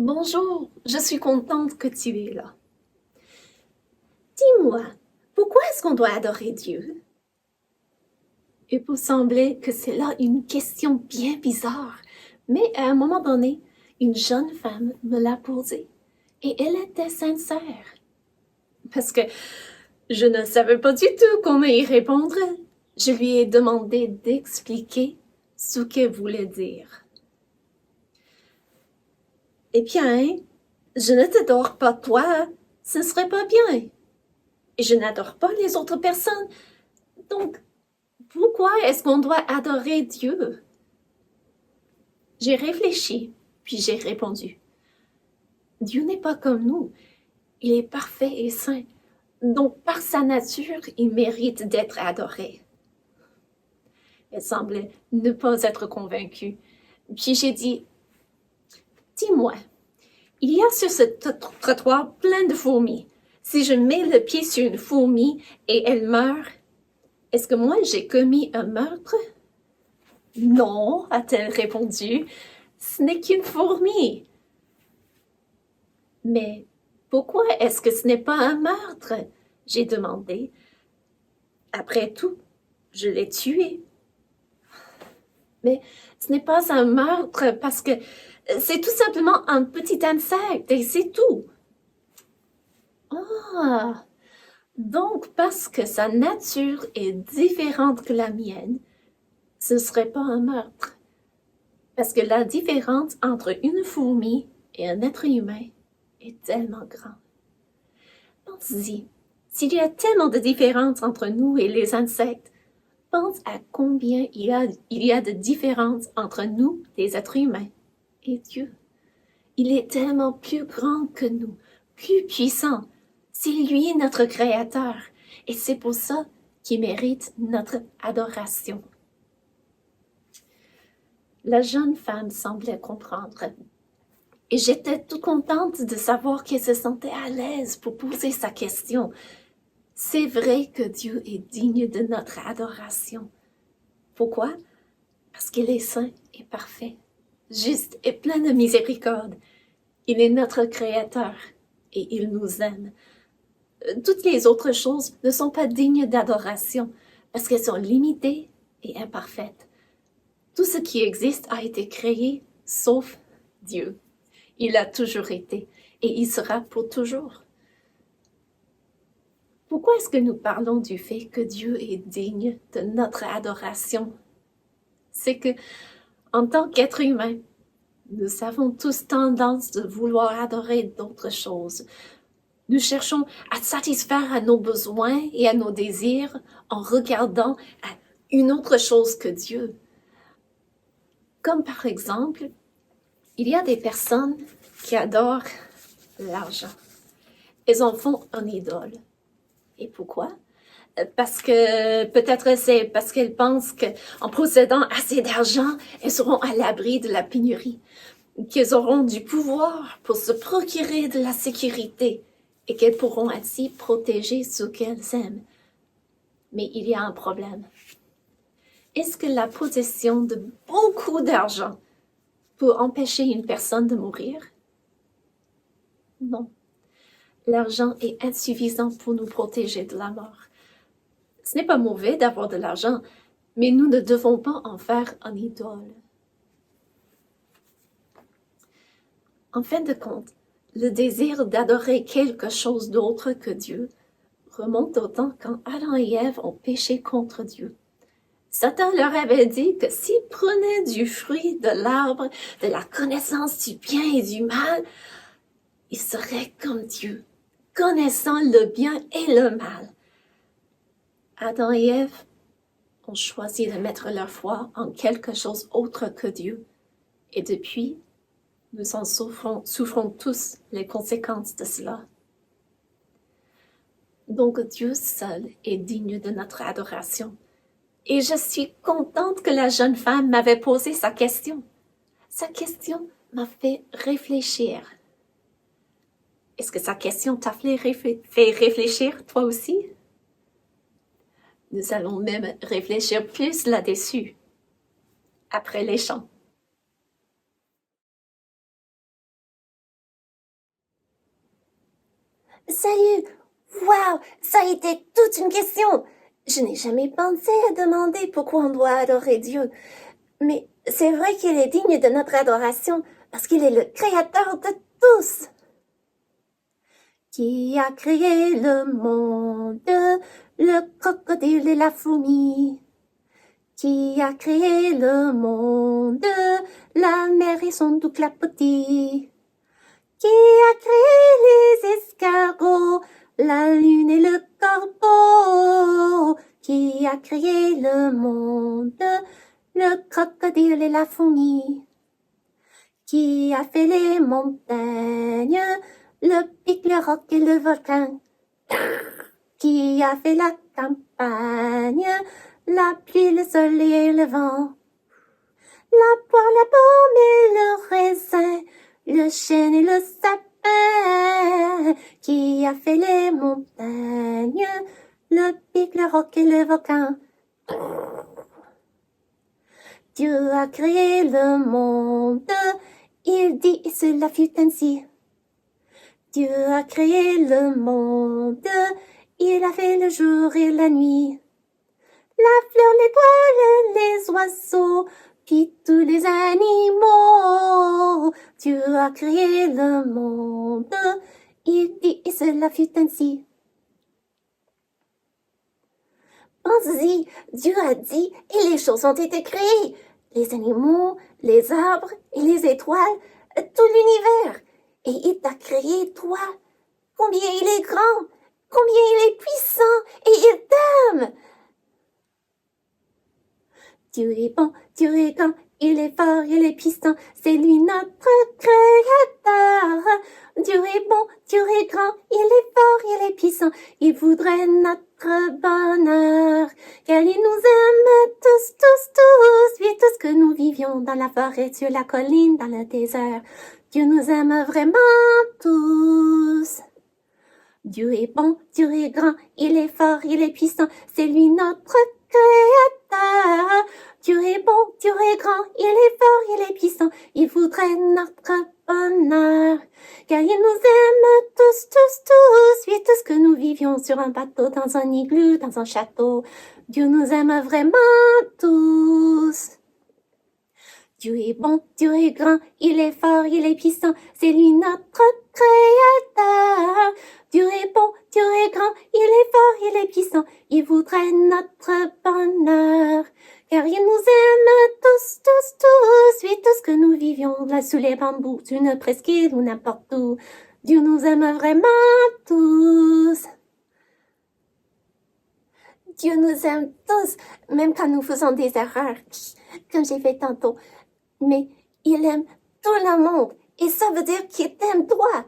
Bonjour, je suis contente que tu es là. Dis-moi, pourquoi est-ce qu'on doit adorer Dieu? Il peut sembler que c'est là une question bien bizarre, mais à un moment donné, une jeune femme me l'a posée et elle était sincère. Parce que je ne savais pas du tout comment y répondre. Je lui ai demandé d'expliquer ce qu'elle voulait dire. Eh bien, je ne t'adore pas toi, ce ne serait pas bien. Et je n'adore pas les autres personnes. Donc, pourquoi est-ce qu'on doit adorer Dieu? J'ai réfléchi, puis j'ai répondu. Dieu n'est pas comme nous. Il est parfait et saint. Donc, par sa nature, il mérite d'être adoré. Elle semblait ne pas être convaincue. Puis j'ai dit, dis-moi, il y a sur ce trottoir plein de fourmis. Si je mets le pied sur une fourmi et elle meurt, est-ce que moi j'ai commis un meurtre? Non, a-t-elle répondu, ce n'est qu'une fourmi. Mais pourquoi est-ce que ce n'est pas un meurtre? J'ai demandé. Après tout, je l'ai tué. Mais ce n'est pas un meurtre parce que c'est tout simplement un petit insecte et c'est tout. Ah, donc parce que sa nature est différente que la mienne, ce ne serait pas un meurtre. Parce que la différence entre une fourmi et un être humain est tellement grande. Pense-y, s'il y a tellement de différences entre nous et les insectes, pense à combien il y a de différences entre nous, les êtres humains, et Dieu. Il est tellement plus grand que nous, plus puissant. C'est lui notre Créateur, et c'est pour ça qu'il mérite notre adoration. La jeune femme semblait comprendre, et j'étais toute contente de savoir qu'elle se sentait à l'aise pour poser sa question. C'est vrai que Dieu est digne de notre adoration. Pourquoi? Parce qu'il est saint et parfait, juste et plein de miséricorde. Il est notre Créateur et il nous aime. Toutes les autres choses ne sont pas dignes d'adoration parce qu'elles sont limitées et imparfaites. Tout ce qui existe a été créé sauf Dieu. Il a toujours été et il sera pour toujours. Pourquoi est-ce que nous parlons du fait que Dieu est digne de notre adoration? C'est que, en tant qu'être humain, nous avons tous tendance de vouloir adorer d'autres choses. Nous cherchons à satisfaire à nos besoins et à nos désirs en regardant à une autre chose que Dieu. Comme par exemple, il y a des personnes qui adorent l'argent. Elles en font un idole. Et pourquoi? Parce que peut-être c'est parce qu'elles pensent qu'en possédant assez d'argent, elles seront à l'abri de la pénurie, qu'elles auront du pouvoir pour se procurer de la sécurité et qu'elles pourront ainsi protéger ceux qu'elles aiment. Mais il y a un problème. Est-ce que la possession de beaucoup d'argent peut empêcher une personne de mourir? Non. L'argent est insuffisant pour nous protéger de la mort. Ce n'est pas mauvais d'avoir de l'argent, mais nous ne devons pas en faire un idole. En fin de compte, le désir d'adorer quelque chose d'autre que Dieu remonte au temps quand Adam et Ève ont péché contre Dieu. Satan leur avait dit que s'ils prenaient du fruit de l'arbre de la connaissance du bien et du mal, ils seraient comme Dieu, connaissant le bien et le mal. Adam et Ève ont choisi de mettre leur foi en quelque chose autre que Dieu. Et depuis, nous en souffrons tous les conséquences de cela. Donc Dieu seul est digne de notre adoration. Et je suis contente que la jeune femme m'avait posé sa question. Sa question m'a fait réfléchir. Est-ce que sa question t'a fait réfléchir, toi aussi? Nous allons même réfléchir plus là-dessus, après les chants. Salut! Waouh! Ça a été toute une question! Je n'ai jamais pensé à demander pourquoi on doit adorer Dieu. Mais c'est vrai qu'il est digne de notre adoration parce qu'il est le créateur de tous. Qui a créé le monde, le crocodile et la fourmi? Qui a créé le monde, la mer et son doux clapotis? Qui a créé les escargots, la lune et le corbeau? Qui a créé le monde, le crocodile et la fourmi? Qui a fait les montagnes, le pic, le roc et le volcan? Qui a fait la campagne, la pluie, le soleil et le vent? La poire, la pomme et le raisin, le chêne et le sapin? Qui a fait les montagnes, le pic, le roc et le volcan? Dieu a créé le monde, il dit et cela fut ainsi. Dieu a créé le monde, il a fait le jour et la nuit. La fleur, l'étoile, les oiseaux, puis tous les animaux. Dieu a créé le monde, il dit et cela fut ainsi. Pensez-y, Dieu a dit et les choses ont été créées. Les animaux, les arbres et les étoiles, tout l'univers. Et il t'a créé toi. Combien il est grand, combien il est puissant et il t'aime. Dieu est bon, Dieu est grand, il est fort, il est puissant, c'est lui notre créateur. Dieu est bon, Dieu est grand, il est fort, il est puissant, il voudrait notre bonheur. Car il nous aime tous, tous, tous, oui, tous que nous vivions dans la forêt, sur la colline, dans le désert. Dieu nous aime vraiment tous. Dieu est bon, Dieu est grand, il est fort, il est puissant, c'est lui notre créateur. Dieu est bon, Dieu est grand, il est fort, il est puissant, il voudrait notre bonheur. Car il nous aime tous, tous, tous, oui, tous que nous vivions sur un bateau, dans un igloo, dans un château. Dieu nous aime vraiment tous. Dieu est bon, Dieu est grand, il est fort, il est puissant, c'est lui notre créateur. Dieu est bon, Dieu est grand, il est fort, il est puissant, il voudrait notre bonheur. Car il nous aime tous, tous, tous, oui, tous que nous vivions là sous les bambous, une presqu'île ou n'importe où. Dieu nous aime vraiment tous. Dieu nous aime tous, même quand nous faisons des erreurs, comme j'ai fait tantôt. Mais il aime tout le monde. Et ça veut dire qu'il t'aime toi.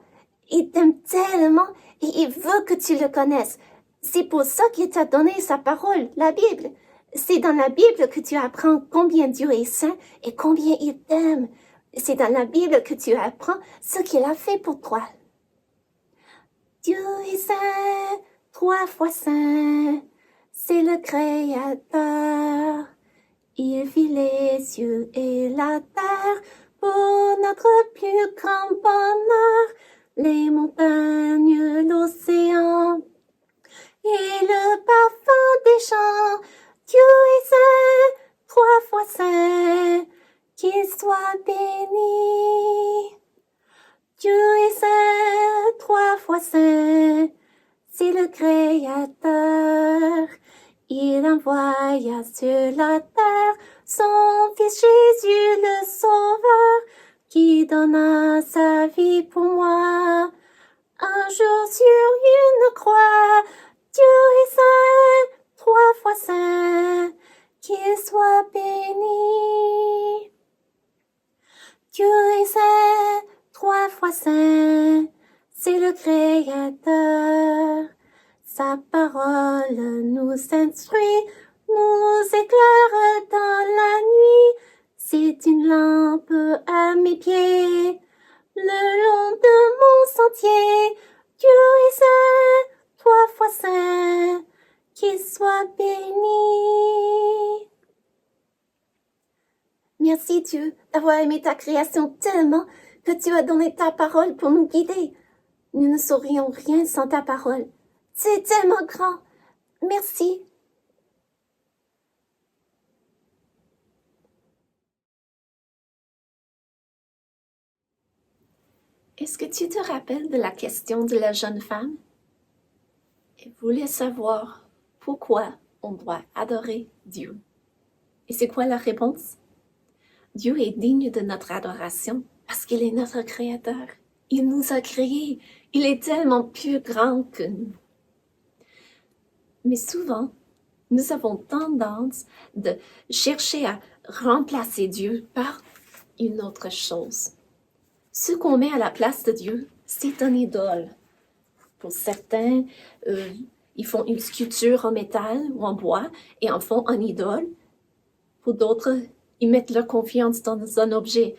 Il t'aime tellement et il veut que tu le connaisses. C'est pour ça qu'il t'a donné sa parole, la Bible. C'est dans la Bible que tu apprends combien Dieu est saint et combien il t'aime. C'est dans la Bible que tu apprends ce qu'il a fait pour toi. Dieu est saint, 3 fois saint. C'est le Créateur. Il fit les cieux et la terre pour notre plus grand bonheur. Les montagnes, l'océan et le parfum des champs. Dieu est saint, 3 fois saint, qu'il soit béni. Dieu est saint, 3 fois saint, c'est le Créateur. Il envoya sur la terre son Fils Jésus le Sauveur, qui donna sa vie pour moi. Un jour sur une croix, Dieu est saint, 3 fois saint, qu'il soit béni. Dieu est saint, 3 fois saint, c'est le Créateur. Sa parole nous instruit, nous éclaire dans la nuit. C'est une lampe à mes pieds, le long de mon sentier. Dieu est saint, 3 fois saint, qu'il soit béni. Merci Dieu d'avoir aimé ta création tellement que tu as donné ta parole pour nous guider. Nous ne saurions rien sans ta parole. C'est tellement grand. Merci. Est-ce que tu te rappelles de la question de la jeune femme? Elle voulait savoir pourquoi on doit adorer Dieu. Et c'est quoi la réponse? Dieu est digne de notre adoration parce qu'il est notre Créateur. Il nous a créés. Il est tellement plus grand que nous. Mais souvent, nous avons tendance de chercher à remplacer Dieu par une autre chose. Ce qu'on met à la place de Dieu, c'est un idole. Pour certains, ils font une sculpture en métal ou en bois et en font un idole. Pour d'autres, ils mettent leur confiance dans un objet,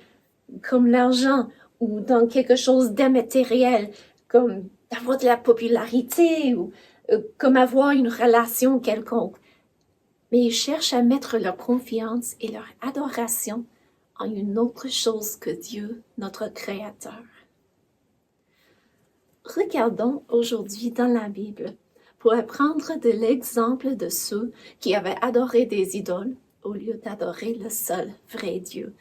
comme l'argent ou dans quelque chose d'immatériel, comme avoir de la popularité ou comme avoir une relation quelconque. Mais ils cherchent à mettre leur confiance et leur adoration en une autre chose que Dieu, notre Créateur. Regardons aujourd'hui dans la Bible pour apprendre de l'exemple de ceux qui avaient adoré des idoles au lieu d'adorer le seul vrai Dieu.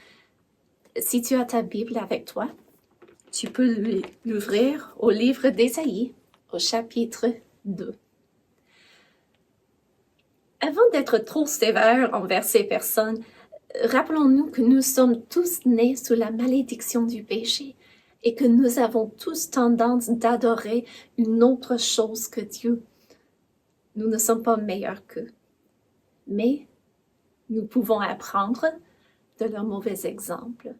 Si tu as ta Bible avec toi, tu peux l'ouvrir au livre d'Ésaïe, au chapitre 2. Avant d'être trop sévère envers ces personnes, rappelons-nous que nous sommes tous nés sous la malédiction du péché et que nous avons tous tendance d'adorer une autre chose que Dieu. Nous ne sommes pas meilleurs qu'eux, mais nous pouvons apprendre de leurs mauvais exemples.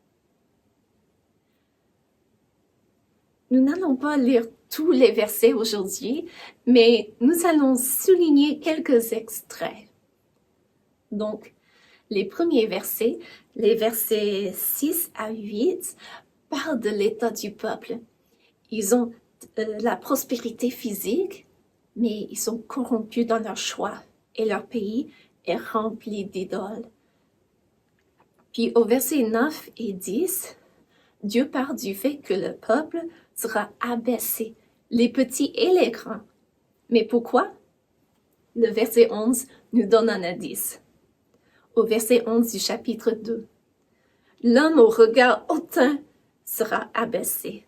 Nous n'allons pas lire tous les versets aujourd'hui, mais nous allons souligner quelques extraits. Donc, les premiers versets, les versets 6 à 8, parlent de l'état du peuple. Ils ont la prospérité physique, mais ils sont corrompus dans leur choix et leur pays est rempli d'idoles. Puis au verset 9 et 10, Dieu parle du fait que le peuple sera abaissé, les petits et les grands. Mais pourquoi? Le verset 11 nous donne un indice. Au verset 11 du chapitre 2, l'homme au regard hautain sera abaissé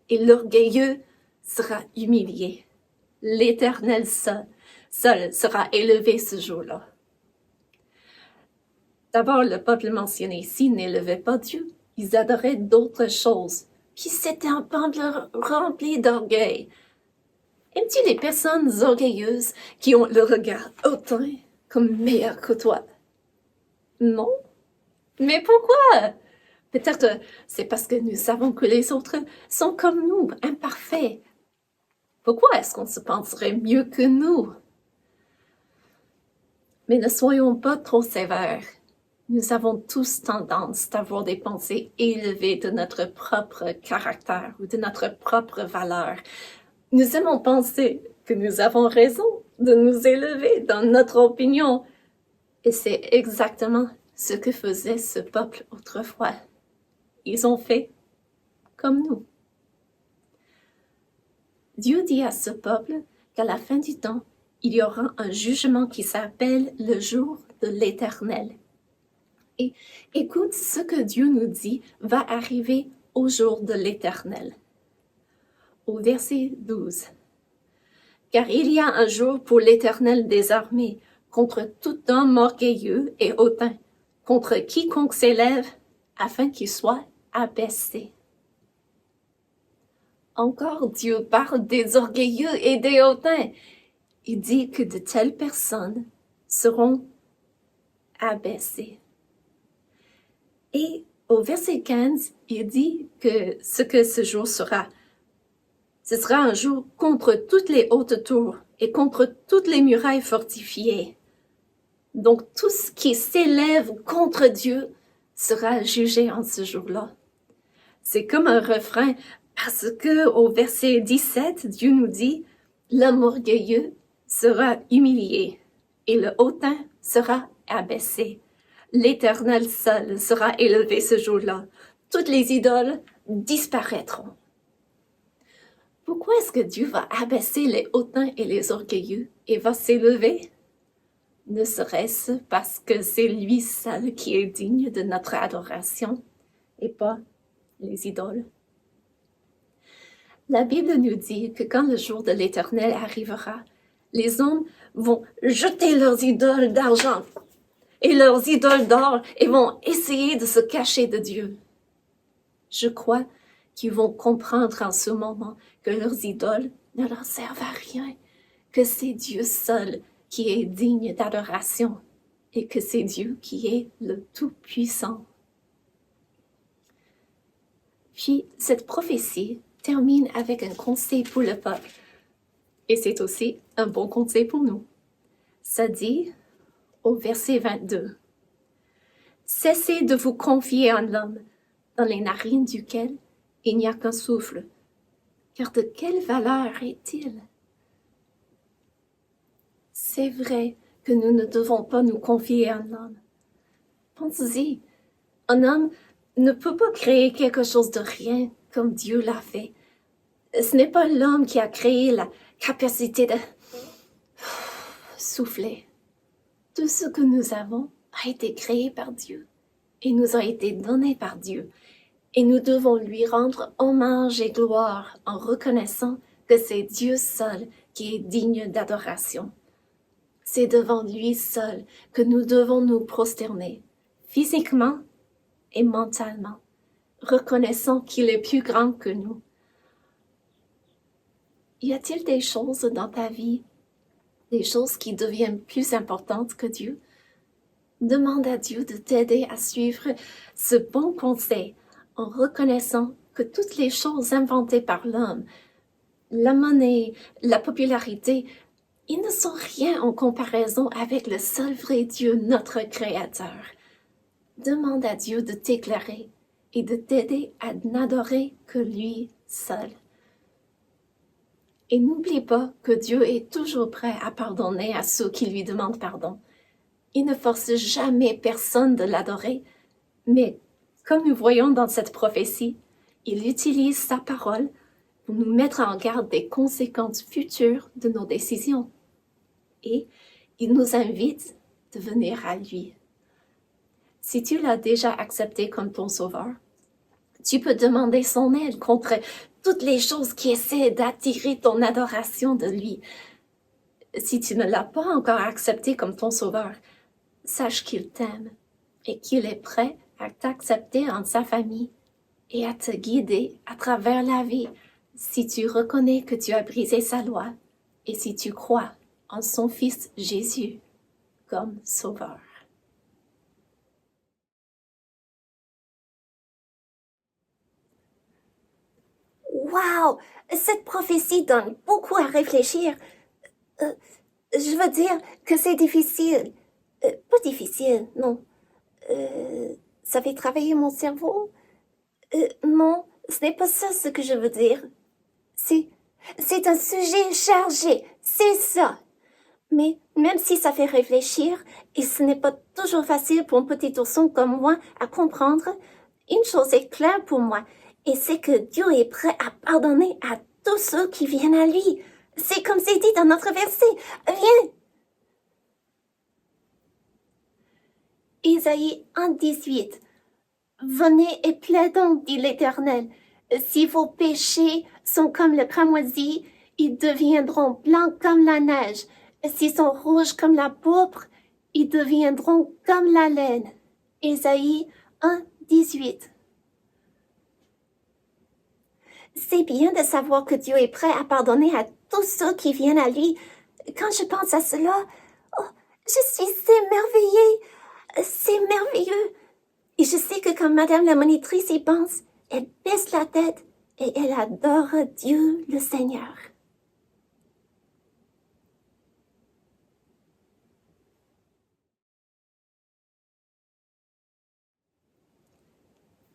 et l'orgueilleux sera humilié. L'Éternel seul sera élevé ce jour-là. D'abord, le peuple mentionné ici n'élevait pas Dieu. Ils adoraient d'autres choses. Puis c'était un peuple rempli d'orgueil. Aimes-tu les personnes orgueilleuses qui ont le regard hautain comme meilleur que toi? Non? Mais pourquoi? Peut-être c'est parce que nous savons que les autres sont comme nous, imparfaits. Pourquoi est-ce qu'on se penserait mieux que nous? Mais ne soyons pas trop sévères. Nous avons tous tendance d'avoir des pensées élevées de notre propre caractère ou de notre propre valeur. Nous aimons penser que nous avons raison de nous élever dans notre opinion. Et c'est exactement ce que faisait ce peuple autrefois. Ils ont fait comme nous. Dieu dit à ce peuple qu'à la fin du temps, il y aura un jugement qui s'appelle le jour de l'Éternel. Et écoute ce que Dieu nous dit va arriver au jour de l'Éternel. Au verset 12. Car il y a un jour pour l'Éternel des armées, contre tout homme orgueilleux et hautain, contre quiconque s'élève, afin qu'il soit abaissé. Encore Dieu parle des orgueilleux et des hautains. Il dit que de telles personnes seront abaissées. Et au verset 15, il dit que ce jour sera, ce sera un jour contre toutes les hautes tours et contre toutes les murailles fortifiées. Donc tout ce qui s'élève contre Dieu sera jugé en ce jour-là. C'est comme un refrain parce que au verset 17, Dieu nous dit « L'homme orgueilleux sera humilié et le hautain sera abaissé. L'Éternel seul sera élevé ce jour-là. Toutes les idoles disparaîtront. » Pourquoi est-ce que Dieu va abaisser les hautains et les orgueilleux et va s'élever? Ne serait-ce parce que c'est lui seul qui est digne de notre adoration et pas les idoles. La Bible nous dit que quand le jour de l'Éternel arrivera, les hommes vont jeter leurs idoles d'argent et leurs idoles d'or et vont essayer de se cacher de Dieu. Je crois qu'ils vont comprendre en ce moment que leurs idoles ne leur servent à rien, que c'est Dieu seul qui est digne d'adoration et que c'est Dieu qui est le Tout-Puissant. Puis cette prophétie termine avec un conseil pour le peuple. Et c'est aussi un bon conseil pour nous. Ça dit au verset 22, « Cessez de vous confier en l'homme, dans les narines duquel il n'y a qu'un souffle, car de quelle valeur est-il? » C'est vrai que nous ne devons pas nous confier en l'homme. Pensez-y, un homme ne peut pas créer quelque chose de rien comme Dieu l'a fait. Ce n'est pas l'homme qui a créé la capacité de souffler. Tout ce que nous avons a été créé par Dieu et nous a été donné par Dieu. Et nous devons lui rendre hommage et gloire en reconnaissant que c'est Dieu seul qui est digne d'adoration. C'est devant lui seul que nous devons nous prosterner, physiquement et mentalement, reconnaissant qu'il est plus grand que nous. Y a-t-il des choses dans ta vie, des choses qui deviennent plus importantes que Dieu? Demande à Dieu de t'aider à suivre ce bon conseil en reconnaissant que toutes les choses inventées par l'homme, la monnaie, la popularité, ils ne sont rien en comparaison avec le seul vrai Dieu, notre Créateur. Demande à Dieu de t'éclairer et de t'aider à n'adorer que lui seul. Et n'oublie pas que Dieu est toujours prêt à pardonner à ceux qui lui demandent pardon. Il ne force jamais personne de l'adorer, mais comme nous voyons dans cette prophétie, il utilise sa parole pour nous mettre en garde des conséquences futures de nos décisions. Et il nous invite de venir à lui. Si tu l'as déjà accepté comme ton sauveur, tu peux demander son aide contre toutes les choses qui essaient d'attirer ton adoration de lui. Si tu ne l'as pas encore accepté comme ton sauveur, sache qu'il t'aime et qu'il est prêt à t'accepter en sa famille et à te guider à travers la vie si tu reconnais que tu as brisé sa loi et si tu crois en son Fils Jésus comme sauveur. Wow! Cette prophétie donne beaucoup à réfléchir. Je veux dire que c'est difficile. Pas difficile, non. Ça fait travailler mon cerveau? Non, ce n'est pas ça ce que je veux dire. C'est un sujet chargé, c'est ça. Mais même si ça fait réfléchir, et ce n'est pas toujours facile pour un petit ourson comme moi à comprendre, une chose est claire pour moi, et c'est que Dieu est prêt à pardonner à tous ceux qui viennent à lui. C'est comme c'est dit dans notre verset. Viens! Isaïe 1,18. Venez et plaidons, dit l'Éternel. Si vos péchés sont comme le cramoisi, ils deviendront blancs comme la neige. S'ils sont rouges comme la pourpre, ils deviendront comme la laine. Isaïe 1,18. C'est bien de savoir que Dieu est prêt à pardonner à tous ceux qui viennent à lui. Quand je pense à cela, oh, je suis émerveillée. C'est merveilleux. Et je sais que quand Madame la monitrice y pense, elle baisse la tête et elle adore Dieu le Seigneur.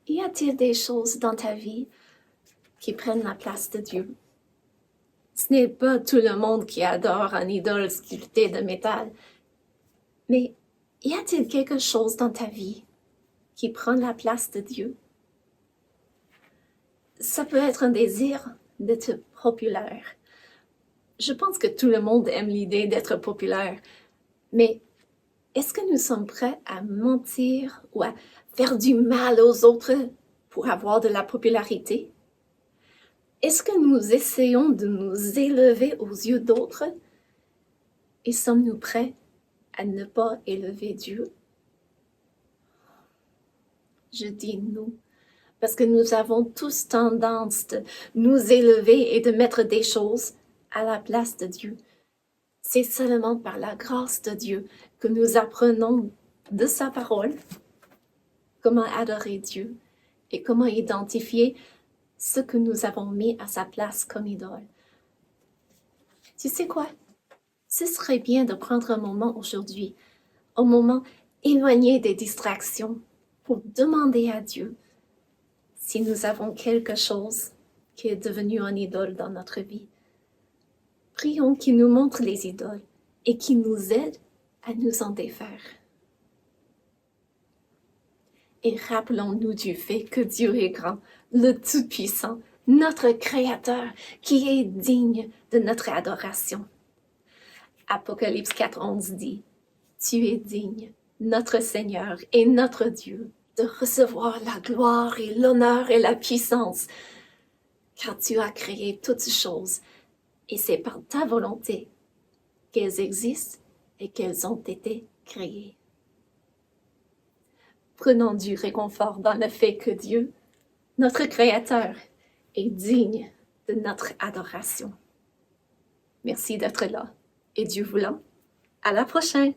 Y a-t-il des choses dans ta vie qui prennent la place de Dieu? Ce n'est pas tout le monde qui adore un idole sculpté de métal, mais y a-t-il quelque chose dans ta vie qui prend la place de Dieu? Ça peut être un désir d'être populaire. Je pense que tout le monde aime l'idée d'être populaire, mais est-ce que nous sommes prêts à mentir ou à faire du mal aux autres pour avoir de la popularité? Est-ce que nous essayons de nous élever aux yeux d'autres? Et sommes-nous prêts à ne pas élever Dieu? Je dis nous, parce que nous avons tous tendance de nous élever et de mettre des choses à la place de Dieu. C'est seulement par la grâce de Dieu que nous apprenons de sa parole comment adorer Dieu et comment identifier ce que nous avons mis à sa place comme idole. Tu sais quoi? Ce serait bien de prendre un moment aujourd'hui, un moment éloigné des distractions, pour demander à Dieu si nous avons quelque chose qui est devenu un idole dans notre vie. Prions qu'il nous montre les idoles et qu'il nous aide à nous en défaire. Et rappelons-nous du fait que Dieu est grand, le Tout-Puissant, notre Créateur, qui est digne de notre adoration. Apocalypse 4:11 dit, « Tu es digne, notre Seigneur et notre Dieu, de recevoir la gloire et l'honneur et la puissance, car tu as créé toutes choses, et c'est par ta volonté qu'elles existent et qu'elles ont été créées. » Prenons du réconfort dans le fait que Dieu, notre Créateur, est digne de notre adoration. Merci d'être là, et Dieu voulant, à la prochaine!